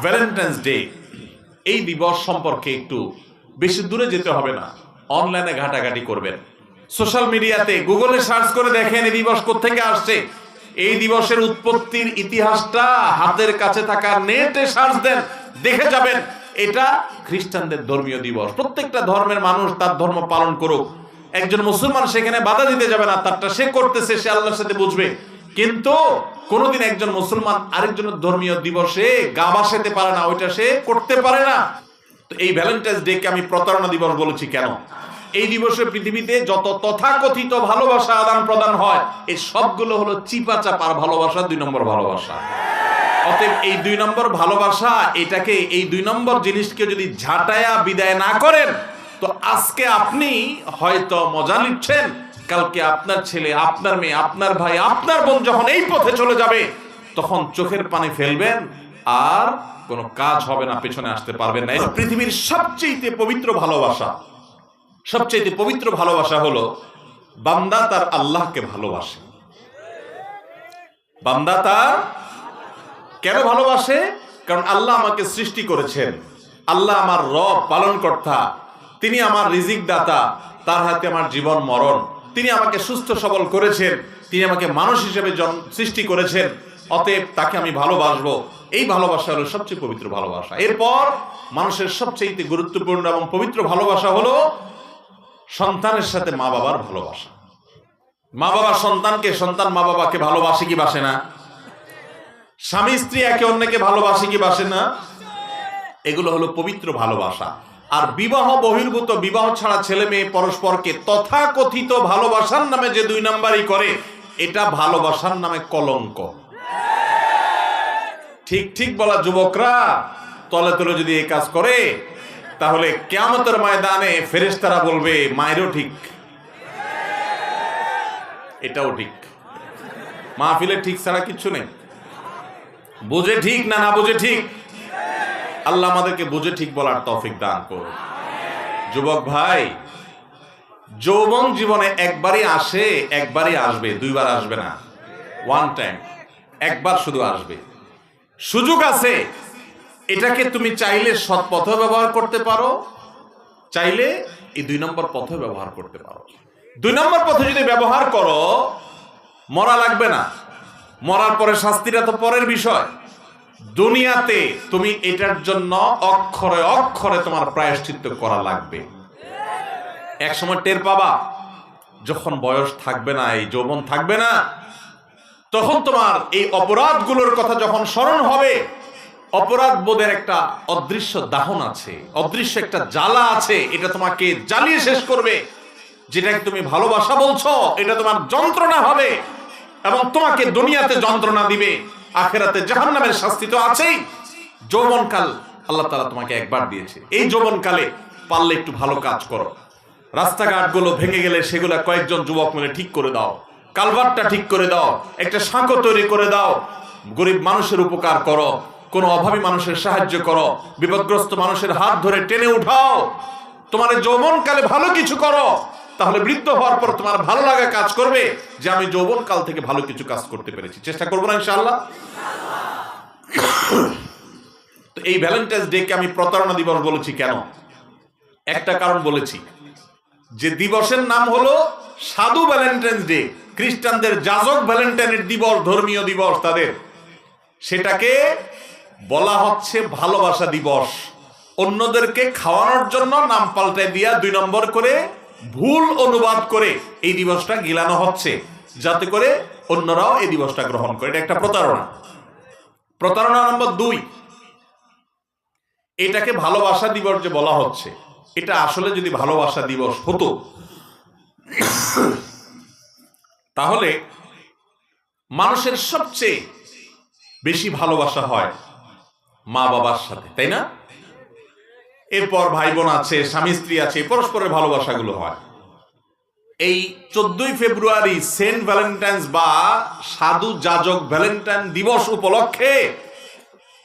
Valentine's day, এই দিবস সম্পর্কে একটু বেশি দূরে যেতে হবে না, অনলাইনে ঘাটাঘাটি করবেন, সোশ্যাল মিডিয়াতে গুগলে সার্চ করে দেখেন এই দিবস কোত্থেকে আসছে। এই দিবসের উৎপত্তির ইতিহাসটা হাতের কাছে থাকা নেটে সার্চ দেন, দেখে যাবেন এটা খ্রিস্টানদের ধর্মীয় দিবস। প্রত্যেকটা ধর্মের মানুষ তার ধর্ম পালন করুক, একজন মুসলমান সেখানে বাধা দিতে যাবে না, তারটা সে করতেছে, সে আল্লাহর সাথে বুঝবে। কিন্তু কোনোদিন একজন মুসলমান আরেকজনের ধর্মীয় দিবসে গা ভাসাতে পারে না, ওইটা সে করতে পারে না। তো এই ভ্যালেন্টাইন্স ডে কে আমি প্রতারণা দিবস বলেছি কেন? এই দিবসে পৃথিবীতে যত তথাকথিত ভালোবাসা আদান প্রদান হয়, এই সবগুলো হলো চিপা চাপার ভালোবাসা, 2 নম্বর ভালোবাসা। অতএব এই 2 নম্বর ভালোবাসা, এটাকে এই 2 নম্বর জিনিসকে যদি ঝাঁটায়া বিদায় না করেন, তো আজকে আপনি হয়তো মজা নিচ্ছেন, কালকে আপনার ছেলে, আপনার মেয়ে, আপনার ভাই, আপনার বোন যখন এই পথে চলে যাবে, তখন চোখের পানি ফেলবেন আর কোনো কাজ হবে না, পেছনে আসতে পারবেন না। পৃথিবীর সবচেয়ে পবিত্র ভালোবাসা, সবচেয়ে পবিত্র ভালোবাসা হলো বান্দা তার আল্লাহকে ভালোবাসে। বান্দা তার কেন ভালোবাসে? কারণ আল্লাহ আমাকে সৃষ্টি করেছেন, আল্লাহ আমার রব, পালনকর্তা, তিনি আমার রিজিক দাতা, তার হাতে আমার জীবন মরণ, তিনি আমাকে সুস্থ সবল করেছেন, তিনি আমাকে মানুষ হিসেবে সৃষ্টি করেছেন, অতএব তাকে আমি ভালোবাসবো। এই ভালোবাসা হলো সবচেয়ে পবিত্র ভালোবাসা। এরপর মানুষের সবচেয়ে গুরুত্বপূর্ণ এবং পবিত্র ভালোবাসা হলো সন্তানের সাথে মা বাবার ভালোবাসা। মা বাবা সন্তানকে, সন্তান মা বাবাকে ভালোবাসে কি বাসে না? স্বামী স্ত্রী একে অন্যকে ভালোবাসে কি বাসে না? এগুলো হলো পবিত্র ভালোবাসা। আর বিবাহ বহির্ভূত, বিবাহ ছাড়া ছেলে মেয়ে পরস্পরকে তথাকথিত ভালোবাসার নামে যে 2 নাম্বারই করে, এটা ভালোবাসার নামে কলঙ্ক। ঠিক ঠিক বলা যুবকরা, তলে তলে যদি এই কাজ করে, তাহলে কিয়ামতের ময়দানে ফেরেশতারা বলবে মায়েরও ঠিক, এটাও ঠিক। মাহফিলে ঠিক ছাড়া কিচ্ছু নেই। বুঝে ঠিক না, না বুঝে ঠিক। আল্লাহ আমাদেরকে বুঝে ঠিক বলার তৌফিক দান করুন। যুবক ভাই, যৌবন জীবনে একবারই আসে, একবারই আসবে, 2 বার আসবে না। 1 টাইম, একবার শুধু আসবে। সুযোগ আছে, এটাকে তুমি চাইলে সৎ পথে ব্যবহার করতে পারো, চাইলে এই 2 নম্বর পথে ব্যবহার করতে পারো। 2 নম্বর পথে যদি ব্যবহার করো, মরা লাগবে না, মরার পরে শাস্তিটা তো পরের বিষয়। দুনিয়াতে তুমি এটার জন্য অক্ষরে অক্ষরে তোমার প্রায়শ্চিত্ত করা লাগবে। এক সময় টের পাবা, যখন বয়স থাকবে না, এই যৌবন থাকবে না, তখন তোমার এই অপরাধগুলোর কথা যখন স্মরণ হবে, অপরাধ বোধের একটা অদৃশ্য দাহন আছে, অদৃশ্য একটা জ্বালা আছে, এটা তোমাকে জ্বালিয়ে শেষ করবে। যেটাকে তুমি ভালোবাসা বলছো, এটা তোমার যন্ত্রণা হবে এবং তোমাকে দুনিয়াতে যন্ত্রণা দিবে, আখেরাতে জাহান্নামের শাস্তি তো আছেই। যৌবনকাল আল্লাহ তাআলা তোমাকে একবার দিয়েছে, এই যৌবনকালে পারলে একটু ভালো কাজ করো। রাস্তাঘাটগুলো ভেঙে গেলে সেগুলো কয়েকজন যুবক মিলে ঠিক করে দাও, কালভার্টটা ঠিক করে দাও, একটা সাঁকো তৈরি করে দাও, গরিব মানুষের উপকার করো, কোনো অভাবী মানুষের সাহায্য করো, বিপদগ্রস্ত মানুষের হাত ধরে টেনে উঠাও। তোমার যৌবনকালে ভালো কিছু করো, তাহলে বৃদ্ধ হওয়ার পর তোমার ভালো লাগা কাজ করবে যে আমি যৌবনকাল থেকে ভালো কিছু কাজ করতে পেরেছি। চেষ্টা করবো না ইনশাআল্লাহ? তো এই ভ্যালেন্টাইন্স ডে কে আমি প্রতারণা দিবস বলেছি কেন? একটা কারণ বলেছি, যে দিবসের নাম হলো সাধু ভ্যালেন্টাইন্স ডে, খ্রিস্টানদের যাজক ভ্যালেন্টাইনের দিবস, ধর্মীয় দিবস তাদের, সেটাকে বলা হচ্ছে ভালোবাসা দিবস। অন্যদেরকে খাওয়ানোর জন্য নাম পাল্টায় দিয়া 2 নম্বর করে ভুল অনুবাদ করে এই দিবসটা গিলানো হচ্ছে, যাতে করে অন্যরাও এই দিবসটা গ্রহণ করে। এটা একটা প্রতারণা। প্রতারণা নম্বর 2, এটাকে ভালোবাসা দিবস যে বলা হচ্ছে, এটা আসলে যদি ভালোবাসা দিবস হতো, তাহলে মানুষের সবচেয়ে বেশি ভালোবাসা হয় মা বাবার সাথে, তাই না? এরপর ভাই বোন আছে, স্বামী স্ত্রী আছে, পরস্পরের ভালোবাসাগুলো হয়। এই 14ই ফেব্রুয়ারি সেন্ট ভ্যালেন্টাইন্স বা সাধু যাজক ভ্যালেন্টাইন দিবস উপলক্ষে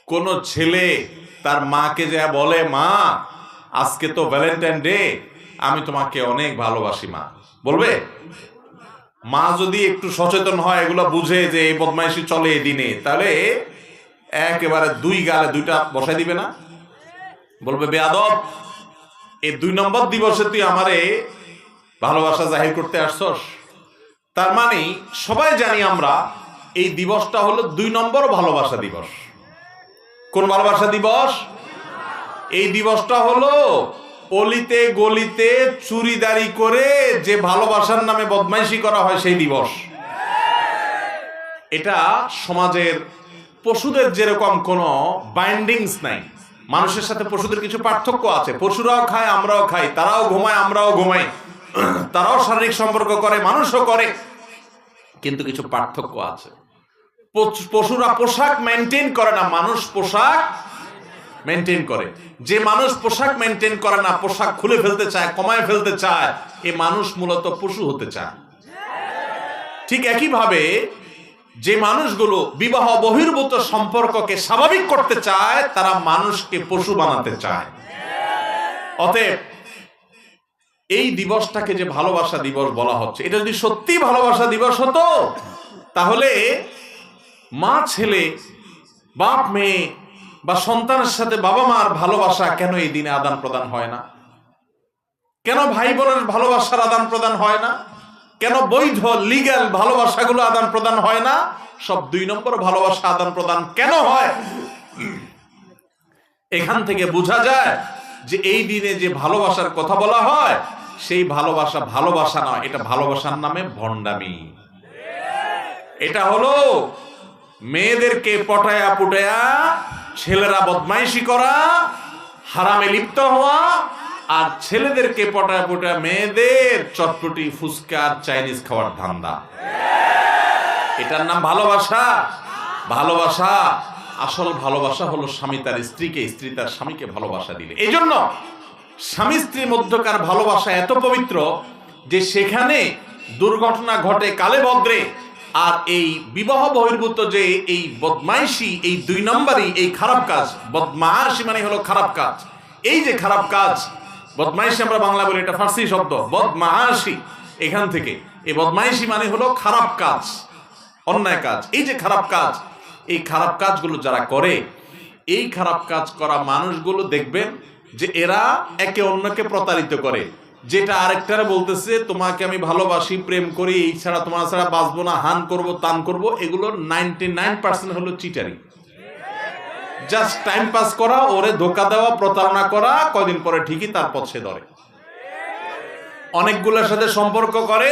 কোন ছেলে তার মাকে যা বলে, মা আজকে তো ভ্যালেন্টাইন ডে, আমি তোমাকে অনেক ভালোবাসি মা, বলবে? মা যদি একটু সচেতন হয়, এগুলো বুঝে যে এই বদমাইশি চলে এই দিনে, তাহলে একেবারে দুই গালে দুইটা বসাই দিবে না, বলবে বেয়াদব, এই 2 নম্বর দিবসে তুই আমারে ভালোবাসা জাহির করতে আসছস। তার মানে সবাই জানি আমরা এই দিবসটা হলো 2 নম্বর ভালোবাসা দিবস। কোন ভালোবাসা দিবস? এই দিবসটা হলো অলিতে গলিতে চুরিদারি করে যে ভালোবাসার নামে বদমাইশি করা হয় সেই দিবস। এটা সমাজের পশুদের যেরকম কোনো বাইন্ডিংস নাই, মানুষের সাথে পশুদের কিছু পার্থক্য আছে। পশুরাও খায়, আমরাও খাই, তারাও ঘুমায়, আমরাও ঘুমাই, তারাও শারীরিক সম্পর্ক করে, মানুষও করে, কিন্তু কিছু পার্থক্য আছে। পশুরা পোশাক মেনটেন করে না, মানুষ পোশাক মেনটেন করে। যে মানুষ পোশাক মেনটেন করে না, পোশাক খুলে ফেলতে চায়, কমায় ফেলতে চায়, এ মানুষ মূলত পশু হতে চায়। ঠিক একইভাবে যে মানুষগুলো বিবাহ বহির্ভূত সম্পর্ককে স্বাভাবিক করতে চায়, তারা মানুষকে পশু বানাতে চায়। অতএব এই দিবসটাকে যে ভালোবাসা দিবস বলা হচ্ছে, এটা যদি সত্যি ভালোবাসা দিবস হতো, তাহলে মা ছেলে, বাপ মেয়ে বা সন্তানের সাথে বাবা মার ভালোবাসা কেন এই দিনে আদান প্রদান হয় না? কেন ভাই বোনের ভালোবাসার আদান প্রদান হয় না? কেন বৈধ লিগ্যাল ভালোবাসাগুলো আদান প্রদান হয় না? সব 2 নম্বর ভালোবাসা আদান প্রদান কেন হয়? এখান থেকে বোঝা যায় যে এই দিনে যে ভালোবাসার কথা বলা হয়, সেই ভালোবাসা ভালোবাসা নয়, এটা ভালোবাসার নামে ভণ্ডামি। এটা হলো মেয়েদেরকে পটায়া পুটায়া ছেলেরা বদমাইশি করা, হারামে লিপ্ত হওয়া, আর ছেলেদেরকে পটায়া পুটায়া মেয়েদের চটপটি ফুচকা চাইনিজ খাওয়ার ধান্দা। এটার নাম ভালোবাসা? ভালোবাসা, আসল ভালোবাসা হলো স্বামী তার স্ত্রীকে, স্ত্রী তার স্বামীকে ভালোবাসা দিলে। এই জন্য স্বামী স্ত্রীর মধ্যকার ভালোবাসা এত পবিত্র যে সেখানে দুর্ঘটনা ঘটে কালে বদ্রে, আর এই বিবাহ বহির্ভূত যে এই বদমাইশি, এই 2 নম্বরই এই খারাপ কাজ। বদমাইশি মানে হলো খারাপ কাজ। এই যে খারাপ কাজ, বদমাইশি আমরা বাংলা বলি, এটা ফার্সি শব্দ বদমাইশি, এখান থেকে। এই বদমাইশি মানে হলো খারাপ কাজ, অন্যায় কাজ। এই যে খারাপ কাজ, এই খারাপ কাজগুলো যারা করে, এই খারাপ কাজ করা মানুষগুলো দেখবেন যে এরা একে অন্যকে প্রতারিত করে। যেটা আরেকটারে বলতেছে তোমাকে আমি ভালোবাসি, প্রেম করি, এই ছাড়া তোমার ছাড়া বাঁচবো না, হান করব, তান করব, এগুলো 99% হলো চিটারি। জাস্ট টাইম পাস করা, ওরে ধোকা দেওয়া, প্রতারণা করা, কয়দিন পরে ঠিকই তার পথ সে ধরে। অনেকগুলোর সাথে সম্পর্ক করে,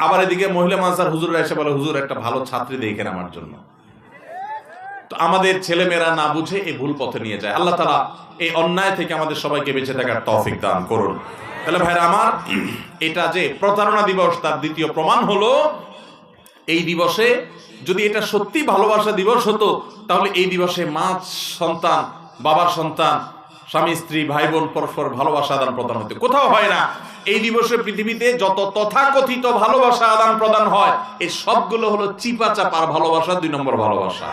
আবার এদিকে মহিলা মানসার হুজুররা এসে বলে হুজুর একটা ভালো ছাত্রী দেখেন আমার জন্য। তো আমাদের ছেলেমেয়েরা না বুঝে এই ভুল পথে নিয়ে যায়। আল্লাহ তাআলা এই অন্যায় থেকে আমাদের সবাইকে বেঁচে থাকার তৌফিক দান করুন। তাহলে ভাইরা আমার, এটা যে প্রতারণা দিবস, তার দ্বিতীয় প্রমাণ হলো এই দিবসে যদি এটা সত্যি ভালোবাসা দিবস হতো, তাহলে এই দিবসে মা সন্তান, বাবার সন্তান, স্বামী স্ত্রী, ভাই বোন পরস্পর ভালোবাসা আদান প্রদান হতো। কোথাও হয় না। এই দিবসে পৃথিবীতে যত তথাকথিত ভালোবাসা আদান প্রদান হয়, এই সবগুলো হলো চিপা চাপার ভালোবাসা, 2 নম্বর ভালোবাসা।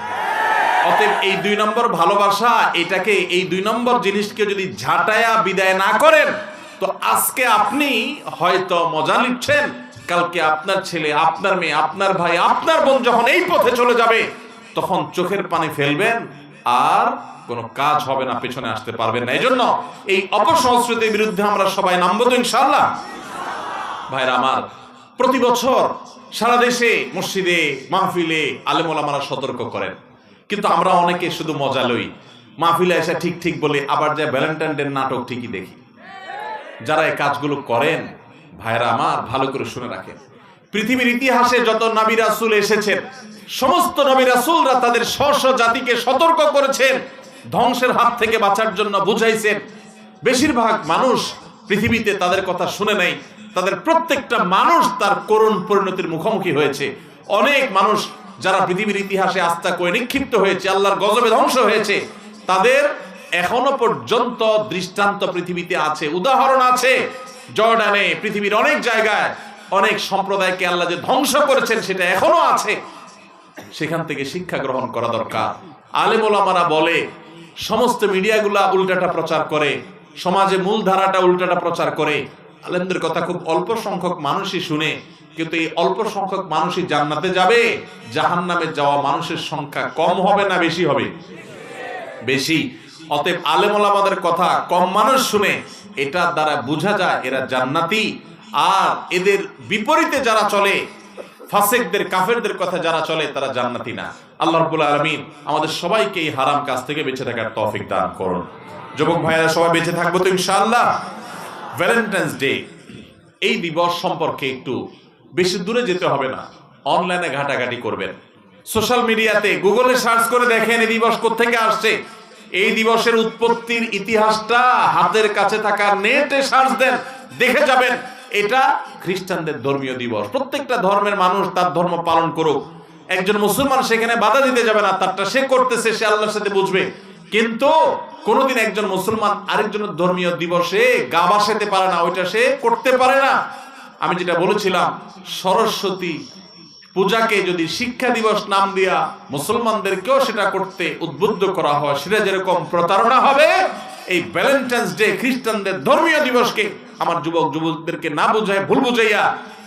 অতএব এই 2 নম্বর ভালোবাসা, এটাকে এই 2 নম্বর জিনিসকে যদি ঝাঁটায়া বিদায় না করেন, তো আজকে আপনি হয়তো মজা নিচ্ছেন, কালকে আপনার ছেলে, আপনার মেয়ে, আপনার ভাই, আপনার বোন যখন এই পথে চলে যাবে, তখন চোখের পানি ফেলবেন, আর কোনো কাজ হবে না, পেছনে আসতে পারবেন না। এই জন্য এই অপসংস্কৃতির বিরুদ্ধে আমরা সবাই নামবো তো ইনশাআল্লাহ। ভাইরা আমার, প্রতি বছর সারা দেশে মসজিদে মাহফিলে আলেম ওলামারা সতর্ক করেন, কিন্তু আমরা অনেকে শুধু মজা লই, মাহফিলে এসে ঠিক ঠিক বলে, আবার যে ভ্যালেন্টাইন ডে নাটক ঠিকই দেখি। যারা এই কাজগুলো করেন, ভাইরা আমার ভালো করে শুনে রাখেন, পৃথিবীর ইতিহাসে যত নবী রাসূল এসেছেন, সমস্ত নবী রাসূলরা তাদের স্ব জাতিকে সতর্ক করেছেন, ধ্বংসের হাত থেকে বাঁচার জন্য বুঝাইছেন। বেশিরভাগ মানুষ পৃথিবীতে তাদের কথা শুনে নাই, তাদের প্রত্যেকটা মানুষ তার করুণ পরিণতির মুখোমুখি হয়েছে। অনেক মানুষ যারা পৃথিবীর ইতিহাসে আস্থা করে নিক্ষিপ্ত হয়েছে, আল্লাহর গজবে ধ্বংস হয়েছে, তাদের এখনো পর্যন্ত দৃষ্টান্ত পৃথিবীতে আছে, উদাহরণ আছে। জর্ডানে, পৃথিবীর অনেক জায়গায় অনেক সম্প্রদায়কে আল্লাহ যে ধ্বংস করেছেন, সেটা এখনো আছে। সেখান থেকে শিক্ষা গ্রহণ করা দরকার। আলেম ওলামারা বলে, সমস্ত মিডিয়াগুলা উল্টাটা প্রচার করে, সমাজে মূল ধারাটা উল্টাটা প্রচার করে, আলেমদের কথা খুব অল্প সংখ্যক মানুষই শুনে, কিন্তু এই অল্প সংখ্যক মানুষই জান্নাতে যাবে, জাহান্নামে যাওয়া মানুষের সংখ্যা কম হবে না বেশি হবে? বেশি। অতএব আলেম ওলামাদের কথা কম মানুষ শুনে এটার দ্বারা বোঝা যায় এরা জান্নাতি। আর এদের বিপরীতে যারা চলে, ফাসিকদের কাফেরদের কথা যারা চলে, তারা জান্নাতি না। আল্লাহ রাব্বুল আলামিন আমাদের সবাইকে এই হারাম কাজ থেকে বেঁচে থাকার তৌফিক দান করুন। যুবক ভাইয়েরা সবাই বেঁচে থাকবো তো ইনশাআল্লাহ। ভ্যালেন্টাইন্স ডে, এই দিবস সম্পর্কে একটু বেশি দূরে যেতে হবে না, অনলাইনে ঘাটাঘাটি করবেন, সোশ্যাল মিডিয়াতে গুগলে সার্চ করে দেখেন এই দিবস কোত্থেকে আসছে। এই দিবসের উৎপত্তির ইতিহাসটা হাতের কাছে থাকা নেটে সার্চ দেন, দেখে যাবেন এটা খ্রিস্টানদের ধর্মীয় দিবস। প্রত্যেকটা ধর্মের মানুষ তার ধর্ম পালন করুক, একজন মুসলমান সেখানে বাধা দিতে যাবে না, তারটা সে করতেছে, সে আল্লাহর সাথে বুঝবে। কিন্তু কোনোদিন একজন মুসলমান আরেকজনের ধর্মীয় দিবসে গা ভাসাতে পারে না, ওইটা সে করতে পারে না। আমি যেটা বলেছিলাম, সরস্বতী পূজাকে যদি শিক্ষা দিবস নাম দিয়া মুসলমানদেরকেও সেটা করতে উদ্বুদ্ধ করা হয়, সেটা যেরকম প্রতারণা হবে, এই ভ্যালেন্টাইন্স ডে খ্রিস্টানদের ধর্মীয় দিবসকে আমার যুবক যুবকদেরকে না বুঝায়, ভুল বুঝাইয়া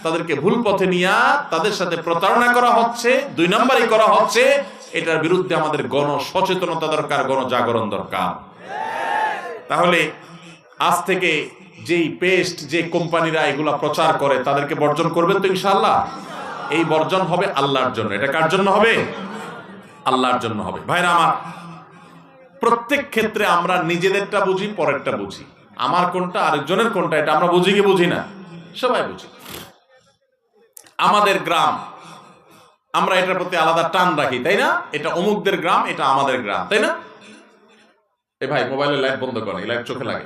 তাদেরকে ভুল পথে নিয়ে তাদের সাথে প্রতারণা করা হচ্ছে, 2 নম্বরই করা হচ্ছে। এটার বিরুদ্ধে আমাদের গণ সচেতনতা দরকার, গণজাগরণ দরকার। তাহলে আজ থেকে যেই পেস্ট, যে কোম্পানিরা এগুলা প্রচার করে, তাদেরকে বর্জন করবেন তো ইনশাআল্লাহ। এই বর্জন হবে আল্লাহর জন্য। এটা কার জন্য হবে? আল্লাহর জন্য হবে। ভাইরা আমার, প্রত্যেক ক্ষেত্রে আমরা নিজেদেরটা বুঝি, পরেরটা বুঝি। আমার কোনটা, আরেকজনের কোনটা, এটা আমরা বুঝি কি বুঝি না? সবাই বুঝি। আমাদের গ্রাম, আমরা এটার প্রতি আলাদা টান রাখি, তাই না? এটা অমুকদের গ্রাম, এটা আমাদের গ্রাম, তাই না? এ ভাই, মোবাইলের লাইট বন্ধ করেন, এই লাইট চোখে লাগে।